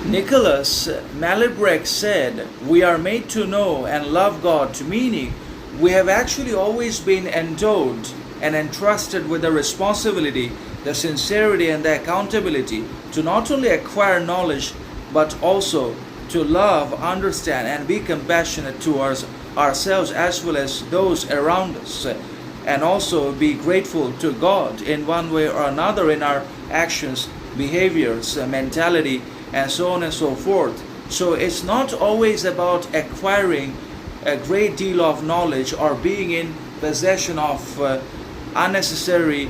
Nicolas Malebranche said, "We are made to know and love God," meaning we have actually always been endowed and entrusted with the responsibility, the sincerity, and the accountability to not only acquire knowledge but also to love, understand, and be compassionate towards ourselves as well as those around us, and also be grateful to God in one way or another in our actions, behaviors, mentality, and so on and so forth. So it's not always about acquiring a great deal of knowledge or being in possession of unnecessary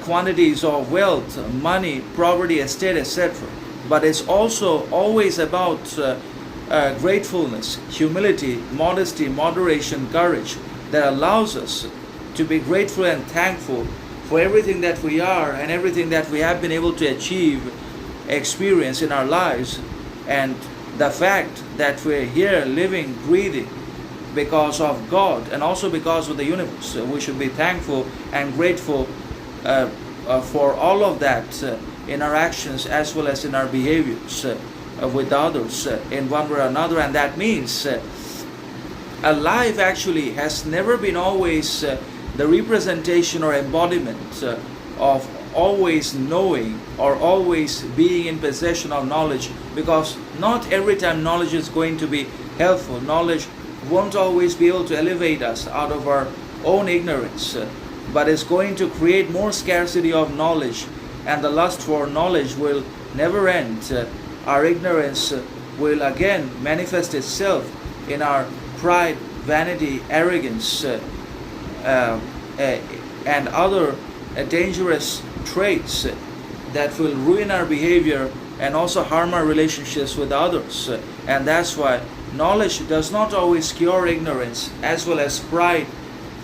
quantities of wealth, money, property, estate, etc. But it's also always about gratefulness, humility, modesty, moderation, courage that allows us to be grateful and thankful for everything that we are and everything that we have been able to achieve, experience in our lives, and the fact that we're here living, breathing because of God and also because of the universe. So we should be thankful and grateful for all of that in our actions as well as in our behaviors with others in one way or another. And that means a life actually has never been always the representation or embodiment of always knowing or always being in possession of knowledge, because not every time knowledge is going to be helpful. Knowledge won't always be able to elevate us out of our own ignorance, but it's going to create more scarcity of knowledge, and the lust for knowledge will never end. Our ignorance will again manifest itself in our pride, vanity, arrogance, and other dangerous traits that will ruin our behavior and also harm our relationships with others. And that's why knowledge does not always cure ignorance, as well as pride,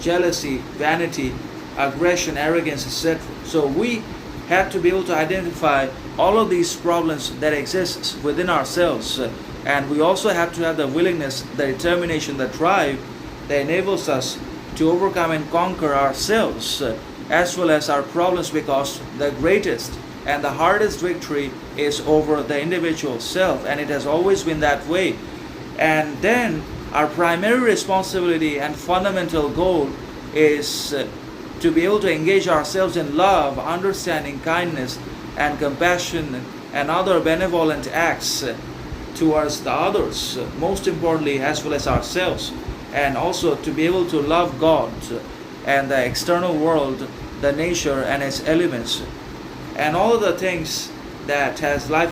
jealousy, vanity, aggression, arrogance, etc. So we have to be able to identify all of these problems that exist within ourselves, and we also have to have the willingness, the determination, the drive that enables us to overcome and conquer ourselves as well as our problems, because the greatest and the hardest victory is over the individual self, and it has always been that way. And then our primary responsibility and fundamental goal is to be able to engage ourselves in love, understanding, kindness, and compassion, and other benevolent acts towards the others, most importantly, as well as ourselves, and also to be able to love God and the external world, the nature and its elements, and all the things that has life